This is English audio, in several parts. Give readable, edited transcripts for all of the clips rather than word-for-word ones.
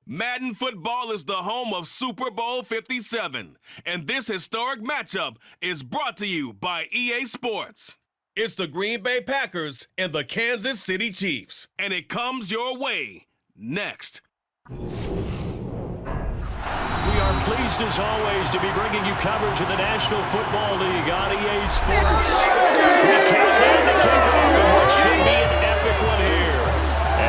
Madden football is the home of Super Bowl 57, and this historic matchup is brought to you by EA Sports. It's the Green Bay Packers and the Kansas City Chiefs, and it comes your way next. We are pleased as always to be bringing you coverage of the National Football League on EA Sports. We count down the kickoff of what should be an epic one here,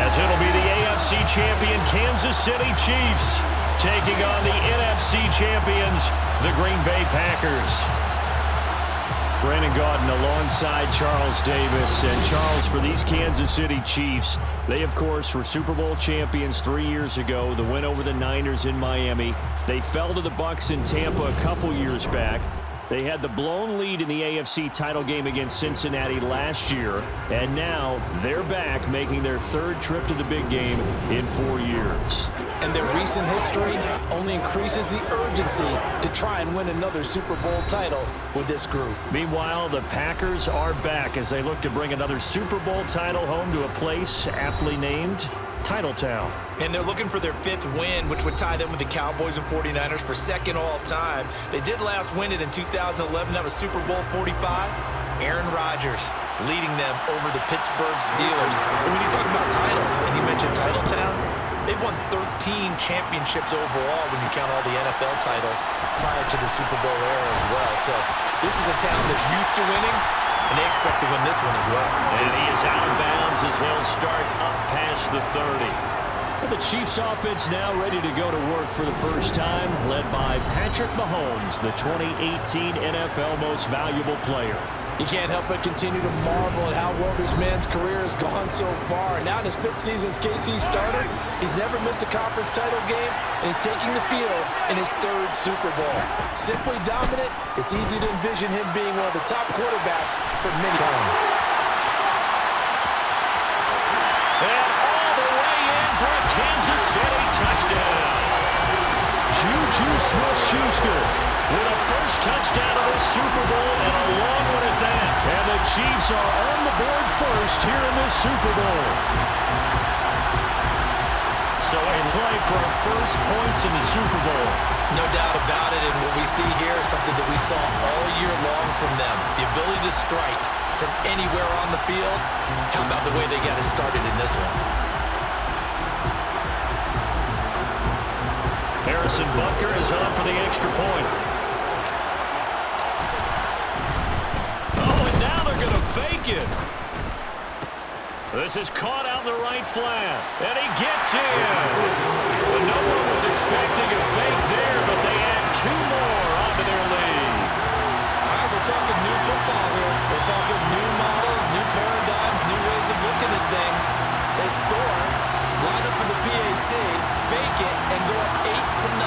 as it'll be the AFC champion Kansas City Chiefs taking on the NFC champions, the Green Bay Packers. Brandon Gaudin alongside Charles Davis. And Charles, for these Kansas City Chiefs, they, of course, were Super Bowl champions 3 years ago. The win over the Niners in Miami. They fell to the Bucs in Tampa a couple years back. They had the blown lead in the AFC title game against Cincinnati last year. And now they're back, making their third trip to the big game in 4 years. And their recent history only increases the urgency to try and win another Super Bowl title with this group. Meanwhile, the Packers are back as they look to bring another Super Bowl title home to a place aptly named Titletown. And they're looking for their 5th win, which would tie them with the Cowboys and 49ers for 2nd all time. They did last win it in 2011. That was Super Bowl 45. Aaron Rodgers leading them over the Pittsburgh Steelers. And when you talk about titles, and you mentioned Titletown, they've won 13 championships overall when you count all the NFL titles prior to the Super Bowl era as well. So this is a town that's used to winning, and they expect to win this one as well. And he is out of bounds as they'll start up past the 30. And the Chiefs offense now ready to go to work for the first time, led by Patrick Mahomes, the 2018 NFL Most Valuable Player. You can't help but continue to marvel at how well this man's career has gone so far. Now in his 5th season as KC starter, he's never missed a conference title game, and he's taking the field in his 3rd Super Bowl. Simply dominant, it's easy to envision him being one of the top quarterbacks for many times. And all the way in for a Kansas City touchdown. Juju Smith-Schuster with a first touchdown of the Super Bowl, and a long one at that. And the Chiefs are on the board first here in this Super Bowl. So in play for our first points in the Super Bowl. No doubt about it, and what we see here is something that we saw all year long from them. The ability to strike from anywhere on the field. How about the way they got it started in this one? Harrison Butker is on for the extra point. Oh, and now they're going to fake it. This is caught out in the right flat, and he gets in. Well, no one was expecting a fake there, but they add 2 more onto their lead. All right, we're talking new football here. We're talking new models, new paradigms, new ways of looking at things. They score, line up for the PAT, fake it, and go up 8-0. I'm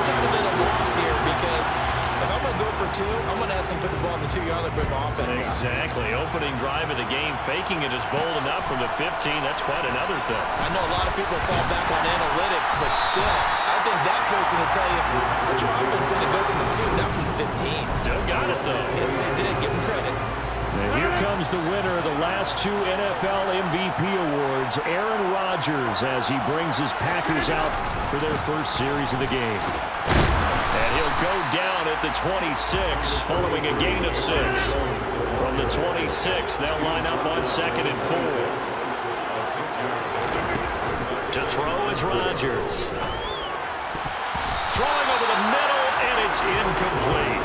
kind of at a loss here because if I'm going to go for 2, I'm going to ask him to put the ball in the 2-yard line and bring my offense out. Exactly. Opening drive of the game, faking it is bold enough from the 15. That's quite another thing. I know a lot of people fall back on analytics, but still, I think that person will tell you, put your offense in and go from the 2, not from the 15. Still got it, though. Yes, they did. Give them credit. And here comes the winner of the last 2 NFL MVP awards, Aaron Rodgers, as he brings his Packers out for their first series of the game. And he'll go down at the 26, following a gain of 6. From the 26, they'll line up on 2nd and 4. To throw is Rodgers. Throwing over the middle, and it's incomplete.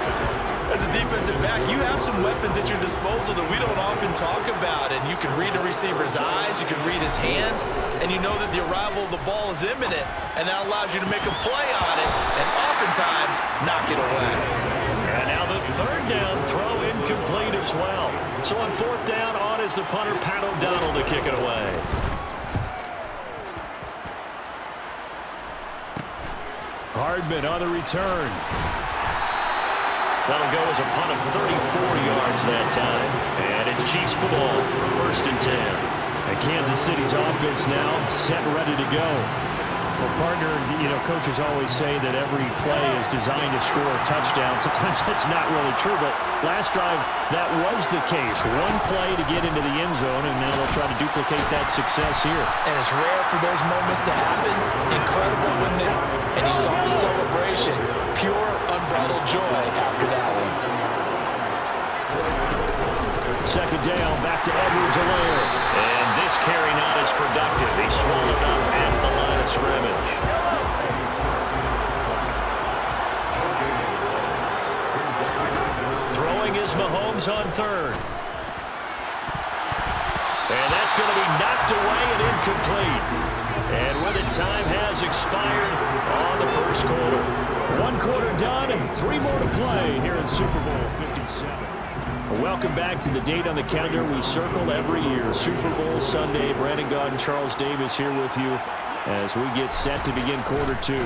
As a defensive back, you have some weapons at your disposal that we don't often talk about, and you can read the receiver's eyes, you can read his hands, and you know that the arrival of the ball is imminent, and that allows you to make a play on it, and oftentimes knock it away. And now the 3rd down throw incomplete as well. So on 4th down, on is the punter, Pat O'Donnell, to kick it away. Hardman on the return. That'll go as a punt of 34 yards that time. And it's Chiefs football, 1st and 10. And Kansas City's offense now set and ready to go. Well, partner, coaches always say that every play is designed to score a touchdown. Sometimes that's not really true, but last drive, that was the case. One play to get into the end zone, and now they'll try to duplicate that success here. And it's rare for those moments to happen. Incredible when they, and you saw the celebration. Pure, unbridled joy after that one. Second down, back to Edwards-Helaire. And this carry not as productive. He swallowed up at the line of scrimmage. Throwing is Mahomes on third. And that's going to be knocked away and incomplete. And with it, time has expired on the first quarter. One quarter done and 3 more to play here in Super Bowl 57. Welcome back to the date on the calendar we circle every year. Super Bowl Sunday. Brandon Gaud and Charles Davis here with you as we get set to begin quarter 2.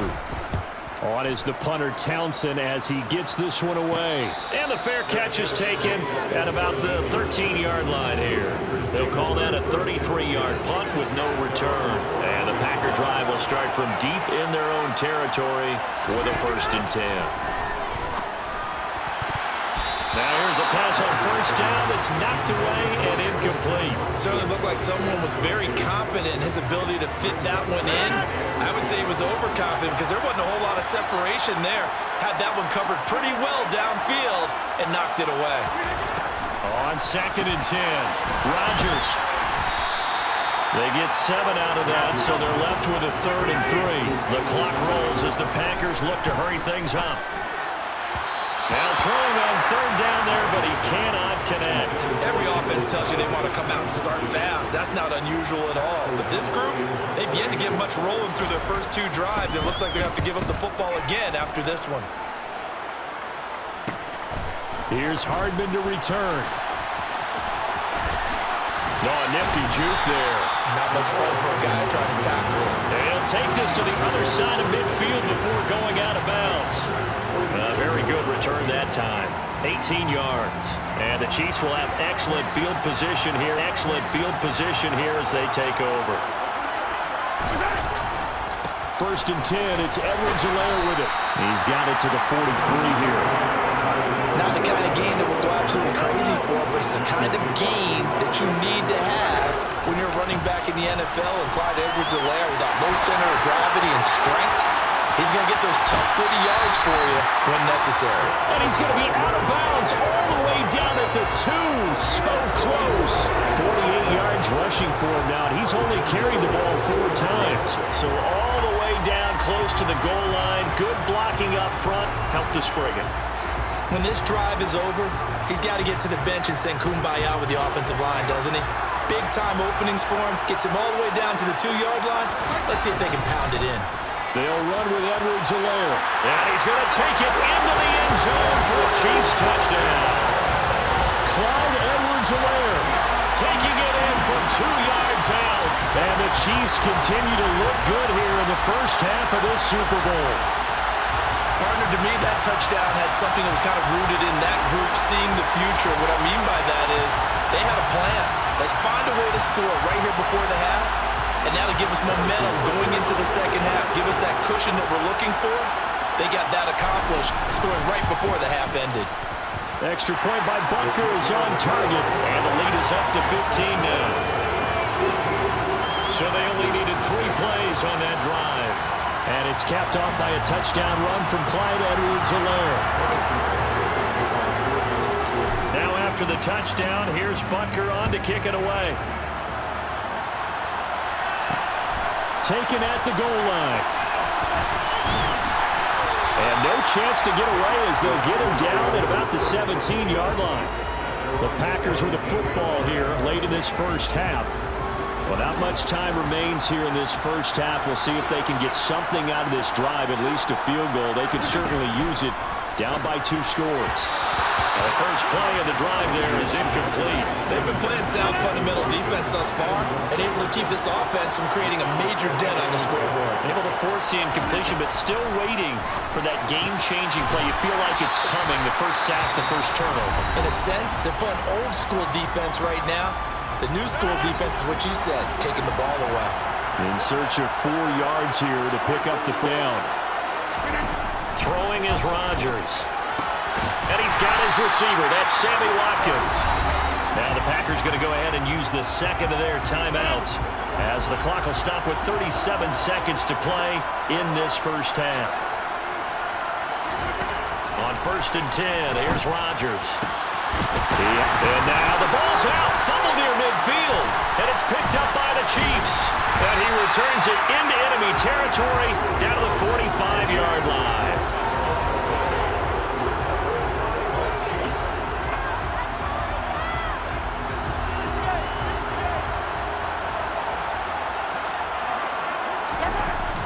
On is the punter Townsend as he gets this one away. And the fair catch is taken at about the 13-yard line here. They'll call that a 33-yard punt with no return. And the Packer drive will start from deep in their own territory with a 1st and 10. Now here's a pass on first down that's knocked away and incomplete. Certainly looked like someone was very confident in his ability to fit that one in. I would say he was overconfident because there wasn't a whole lot of separation there. Had that one covered pretty well downfield and knocked it away. On 2nd and 10, Rodgers. They get 7 out of that, so they're left with a 3rd and 3. The clock rolls as the Packers look to hurry things up. Now throwing on 3rd down there, but he cannot connect. Every offense tells you they want to come out and start fast. That's not unusual at all. But this group, they've yet to get much rolling through their first 2 drives. It looks like they have to give up the football again after this one. Here's Hardman to return. Oh, nifty juke there. Not much fun for a guy trying to tackle him. They'll take this to the other side of midfield before going out of bounds. A very good return that time. 18 yards. And the Chiefs will have excellent field position here. Excellent field position here as they take over. 1st and 10. It's Edwards-Helaire with it. He's got it to the 43 here. Not the kind of game that we'll go absolutely crazy for, but it's the kind of game that you need to have when you're running back in the NFL. And Clyde Edwards-Helaire with that low center of gravity and strength, he's going to get those tough, gritty yards for you when necessary. And he's going to be out of bounds all the way down at the 2. So close. 48 yards rushing for him now. He's only carried the ball 4 times. So all the way down close to the goal line. Good blocking up front. Helped to spring it. When this drive is over, he's got to get to the bench and sing Kumbaya with the offensive line, doesn't he? Big-time openings for him. Gets him all the way down to the 2-yard line. Let's see if they can pound it in. They'll run with Edwards-Helaire. And he's going to take it into the end zone for a Chiefs touchdown. Clyde Edwards-Helaire taking it in from 2 yards out. And the Chiefs continue to look good here in the first half of this Super Bowl. Partner, to me, that touchdown had something that was kind of rooted in that group seeing the future. What I mean by that is they had a plan. Let's find a way to score right here before the half. And now to give us momentum going into the second half, give us that cushion that we're looking for. They got that accomplished, scoring right before the half ended. Extra point by Bunker is on target, and the lead is up to 15 now. So they only needed 3 plays on that drive. And it's capped off by a touchdown run from Clyde Edwards-Helaire. Now after the touchdown, here's Bunker on to kick it away. Taken at the goal line. And no chance to get away as they'll get him down at about the 17-yard line. The Packers with the football here late in this first half. Well, not much time remains here in this first half. We'll see if they can get something out of this drive, at least a field goal. They could certainly use it down by 2 scores. The first play of the drive there is incomplete. They've been playing sound fundamental defense thus far and able to keep this offense from creating a major dent on the scoreboard. Able to force the incompletion, but still waiting for that game-changing play. You feel like it's coming, the first sack, the first turnover. In a sense, they're playing old-school defense right now. The new school defense is what you said, taking the ball away. In search of 4 yards here to pick up the down. Throwing is Rodgers. And he's got his receiver. That's Sammy Watkins. Now the Packers going to go ahead and use the second of their timeouts as the clock will stop with 37 seconds to play in this first half. On 1st and 10, here's Rodgers. And now the ball's out. Fumble near midfield. And it's picked up by the Chiefs. And he returns it into enemy territory down to the 45-yard line.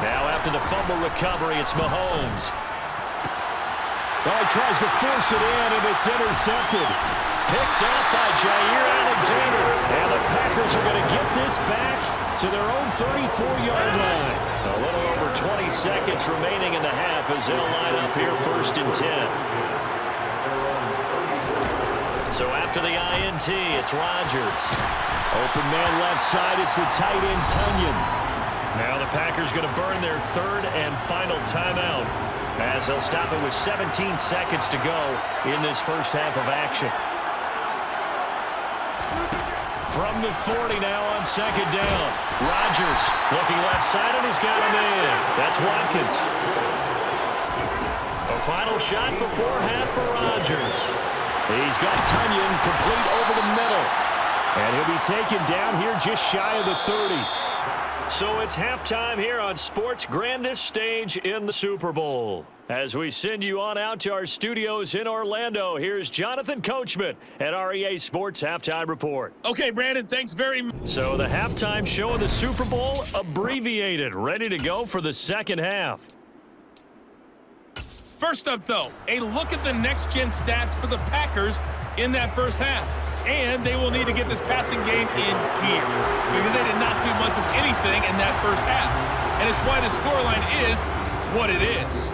Now after the fumble recovery, it's Mahomes. Well, he tries to force it in, and it's intercepted. Picked up by Jair Alexander. And the Packers are going to get this back to their own 34-yard line. A little over 20 seconds remaining in the half as they'll line up here 1st and 10. So after the INT, it's Rodgers. Open man left side, it's the tight end Tunyon. Now the Packers going to burn their 3rd and final timeout as they'll stop it with 17 seconds to go in this first half of action. From the 40 now on 2nd down. Rodgers looking left side, and he's got him in. That's Watkins. A final shot before half for Rodgers. He's got Tunyon complete over the middle. And he'll be taken down here just shy of the 30. So it's halftime here on sports' grandest stage in the Super Bowl. As we send you on out to our studios in Orlando, here's Jonathan Coachman at our EA Sports Halftime Report. Okay, Brandon, thanks very much. So the halftime show of the Super Bowl abbreviated, ready to go for the second half. First up, though, a look at the next-gen stats for the Packers in that first half. And they will need to get this passing game in gear because they did not do much of anything in that first half. And it's why the scoreline is what it is.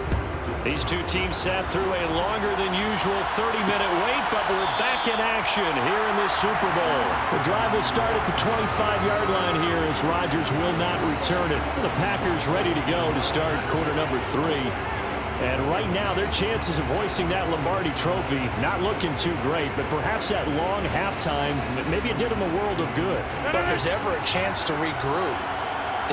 These two teams sat through a longer than usual 30-minute wait, but we're back in action here in this Super Bowl. The drive will start at the 25-yard line here as Rodgers will not return it. The Packers ready to go to start quarter number 3. And right now, their chances of hoisting that Lombardi trophy not looking too great, but perhaps that long halftime, maybe it did them a world of good. But if there's ever a chance to regroup,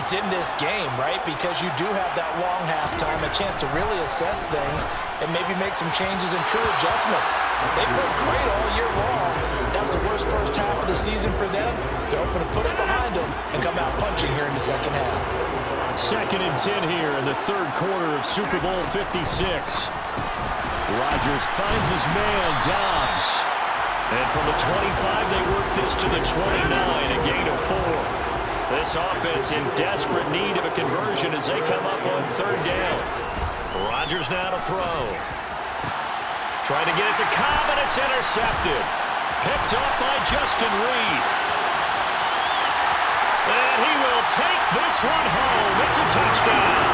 it's in this game, right? Because you do have that long halftime, a chance to really assess things and maybe make some changes and true adjustments. They played great all year long. That was the worst first half of the season for them. They're hoping to put it behind them and come out punching here in the second half. 2nd and 10 here in the 3rd quarter of Super Bowl 56. Rodgers finds his man, Dobbs. And from the 25, they work this to the 29, a gain of 4. This offense in desperate need of a conversion as they come up on 3rd down. Rodgers now to throw. Trying to get it to Cobb, and it's intercepted. Picked up by Justin Reed. And he will take this one home. It's a touchdown.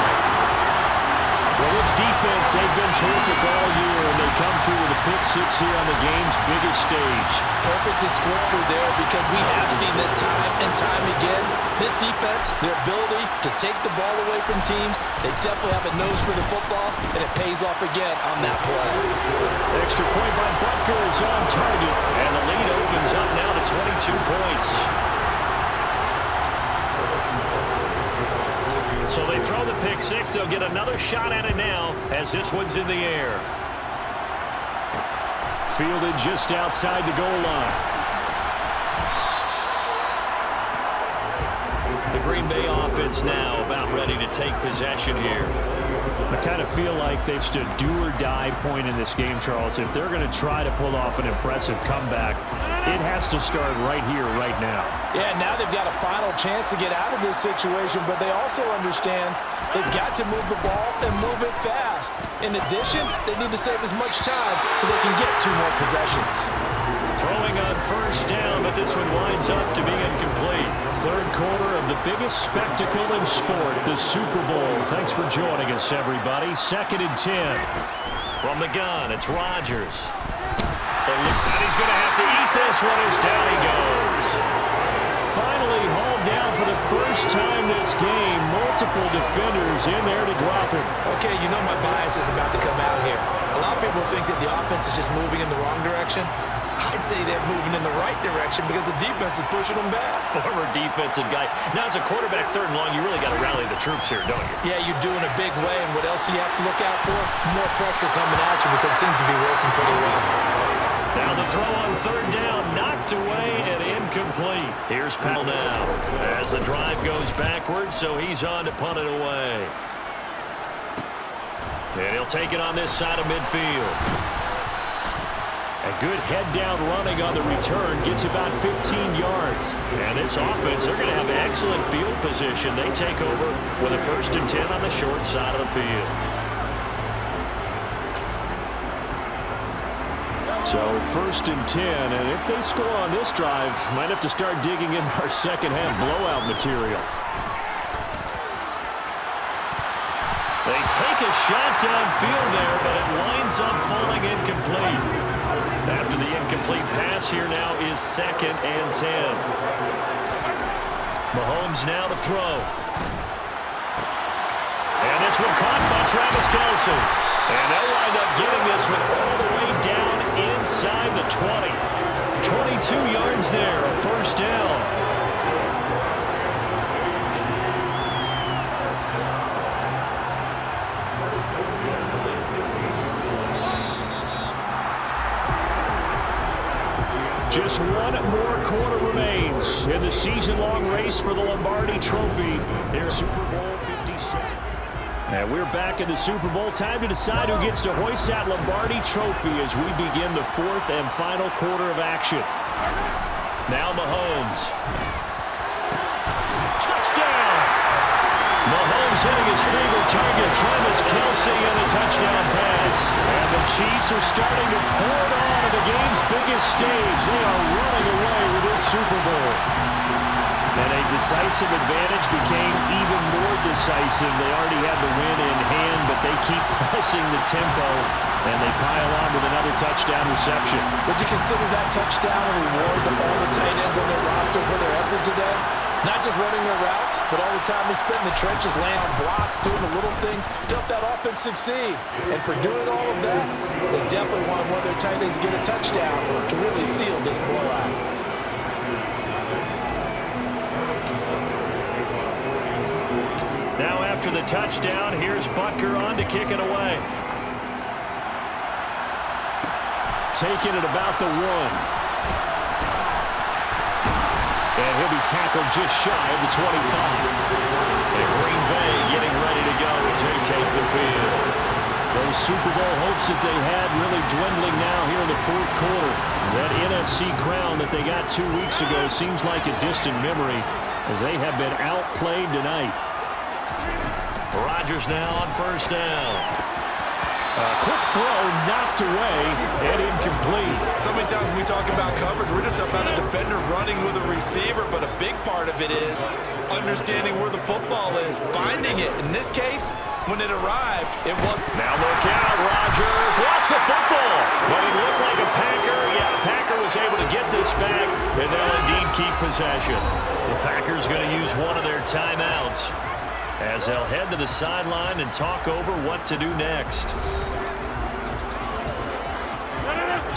Well, this defense, they've been terrific all year, and they come through with a pick 6 here on the game's biggest stage. Perfect descriptor there because we have seen this time and time again. This defense, their ability to take the ball away from teams, they definitely have a nose for the football, and it pays off again on that play. Extra point by Butker is on target, and the lead opens up now to 22 points. So they throw the pick 6. They'll get another shot at it now as this one's in the air. Fielded just outside the goal line. The Green Bay offense now about ready to take possession here. I kind of feel like it's a do-or-die point in this game, Charles. If they're going to try to pull off an impressive comeback, it has to start right here, right now. Yeah, now they've got a final chance to get out of this situation, but they also understand they've got to move the ball and move it fast. In addition, they need to save as much time so they can get 2 more possessions. Throwing on 1st down, but this one winds up to be incomplete. 3rd quarter of the biggest spectacle in sport, the Super Bowl. Thanks for joining us, everybody. 2nd and 10. From the gun, it's Rodgers. And he's going to have to eat this one as down he goes. Finally hauled down for the first time in this game. Multiple defenders in there to drop him. Okay, you know my bias is about to come out here. A lot of people think that the offense is just moving in the wrong direction. I'd say they're moving in the right direction because the defense is pushing them back. Former defensive guy. Now, as a quarterback, 3rd and long, you really got to rally the troops here, don't you? Yeah, you're doing a big way, and what else do you have to look out for? More pressure coming at you because it seems to be working pretty well. Now the throw on 3rd down, knocked away and incomplete. Here's Powell now as the drive goes backwards, so he's on to punt it away. And he'll take it on this side of midfield. A good head-down running on the return gets about 15 yards. And this offense, they're going to have excellent field position. They take over with a 1st and 10 on the short side of the field. So 1st and 10, and if they score on this drive, might have to start digging in our second-half blowout material. They take a shot downfield there, but it winds up falling incomplete. After the incomplete pass, here now is 2nd and 10. Mahomes now to throw. And this one caught by Travis Kelce. And they'll wind up getting this one all the way down inside the 20. 22 yards there, a 1st down. Just one more quarter remains in the season-long race for the Lombardi Trophy. Their Super Bowl 57. And we're back in the Super Bowl. Time to decide who gets to hoist that Lombardi Trophy as we begin the 4th and final quarter of action. Now Mahomes. Touchdown! Mahomes hitting his favorite target, Travis Kelce, and a touchdown pass. And the Chiefs are starting to pour it on at the game's biggest stage. They are running away with this Super Bowl. And a decisive advantage became even more decisive. They already had the win in hand, but they keep pressing the tempo, and they pile on with another touchdown reception. Would you consider that touchdown a reward to all the tight ends on their roster for their effort today? Not just running their routes, but all the time they spent in the trenches, laying on blocks, doing the little things to help that offense succeed. And for doing all of that, they definitely want one of their tight ends to get a touchdown to really seal this blowout. Now after the touchdown, here's Butker on to kick it away. Taking it about the 1. And he'll be tackled just shy of the 25. And Green Bay getting ready to go as they take the field. Those Super Bowl hopes that they had really dwindling now here in the 4th quarter. That NFC crown that they got 2 weeks ago seems like a distant memory as they have been outplayed tonight. Rodgers now on 1st down. A quick throw knocked away and incomplete. So many times when we talk about coverage, we're just about a defender running with a receiver, but a big part of it is understanding where the football is, finding it. In this case, when it arrived, it was... Now look out, Rodgers lost the football, but it looked like a Packer. Yeah, the Packer was able to get this back, and they'll indeed keep possession. The Packers going to use one of their timeouts as they'll head to the sideline and talk over what to do next.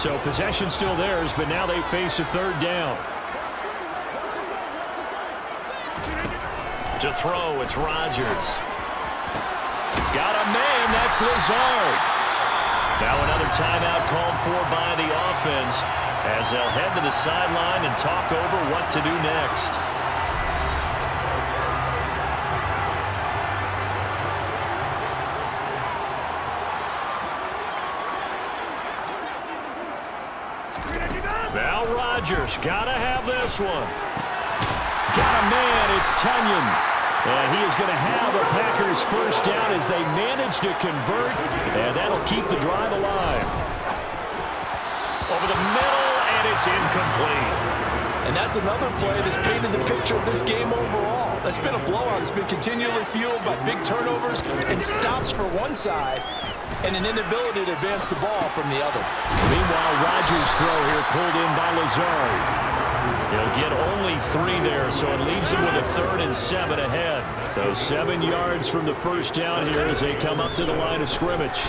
So possession still theirs, but now they face a 3rd down. To throw, it's Rodgers. Got a man, that's Lazard. Now another timeout called for by the offense as they'll head to the sideline and talk over what to do next. Now Rodgers, gotta have this one. Got a man, it's Tunyon. And he is going to have a Packers 1st down as they manage to convert, and that'll keep the drive alive. Over the middle, and it's incomplete. And that's another play that's painted the picture of this game overall. That's been a blowout. It's been continually fueled by big turnovers and stops for one side and an inability to advance the ball from the other. Meanwhile, Rodgers' throw here pulled in by Lazard. He'll get only 3 there, so it leaves him with a 3rd and 7 ahead. So 7 yards from the first down here as they come up to the line of scrimmage.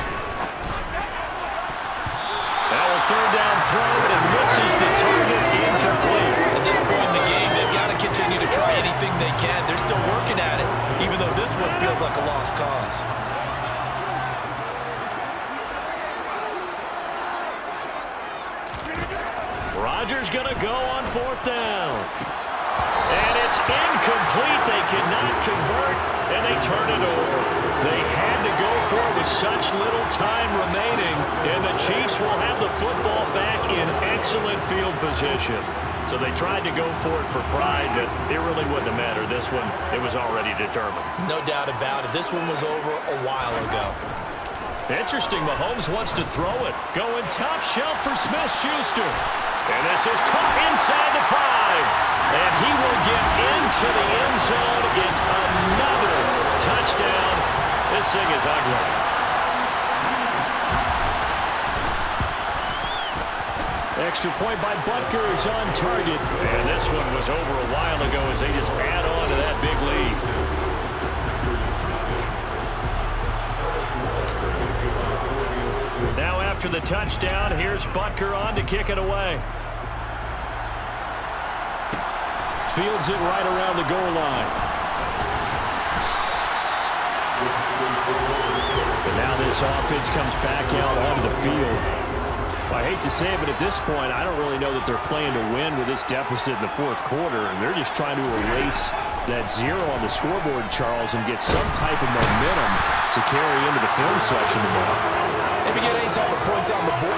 Now a 3rd down throw, and it misses the target, incomplete. At this point in the game, they've got to continue to try anything they can. They're still working at it, even though this one feels like a lost cause. Rodgers going to go on 4th down. And it's incomplete. They cannot convert, and they turn it over. They had to go for it with such little time remaining, and the Chiefs will have the football back in excellent field position. So they tried to go for it for pride, but it really wouldn't have mattered. This one, it was already determined. No doubt about it. This one was over a while ago. Interesting, Mahomes wants to throw it. Going top shelf for Smith-Schuster. And this is caught inside the 5. And he will get into the end zone. It's another touchdown. This thing is ugly. Extra point by Butker is on target. And this one was over a while ago as they just add on to that big lead. Now after the touchdown, here's Butker on to kick it away. Fields it right around the goal line. But now this offense comes back out onto the field. I hate to say it, but at this point, I don't really know that they're playing to win with this deficit in the 4th quarter. They're just trying to erase that 0 on the scoreboard, Charles, and get some type of momentum to carry into the film section tomorrow. If you get any type of points on the board,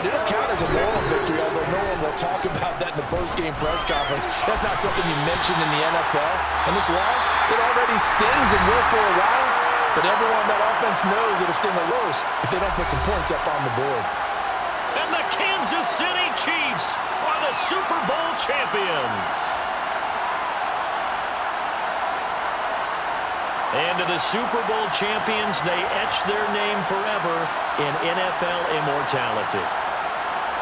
it'll count as a moral victory, although no one will talk about that in the post-game press conference. That's not something you mention in the NFL. And this loss, it already stings and will for a while, but everyone on that offense knows it'll sting a worse if they don't put some points up on the board. And the Kansas City Chiefs are the Super Bowl champions. And to the Super Bowl champions, they etch their name forever in NFL immortality.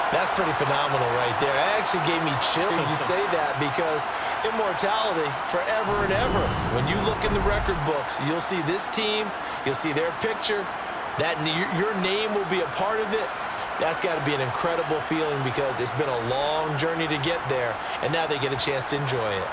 That's pretty phenomenal right there. It actually gave me chills when you say that, because immortality forever and ever. When you look in the record books, you'll see this team, you'll see their picture, that your name will be a part of it. That's got to be an incredible feeling, because it's been a long journey to get there, and now they get a chance to enjoy it.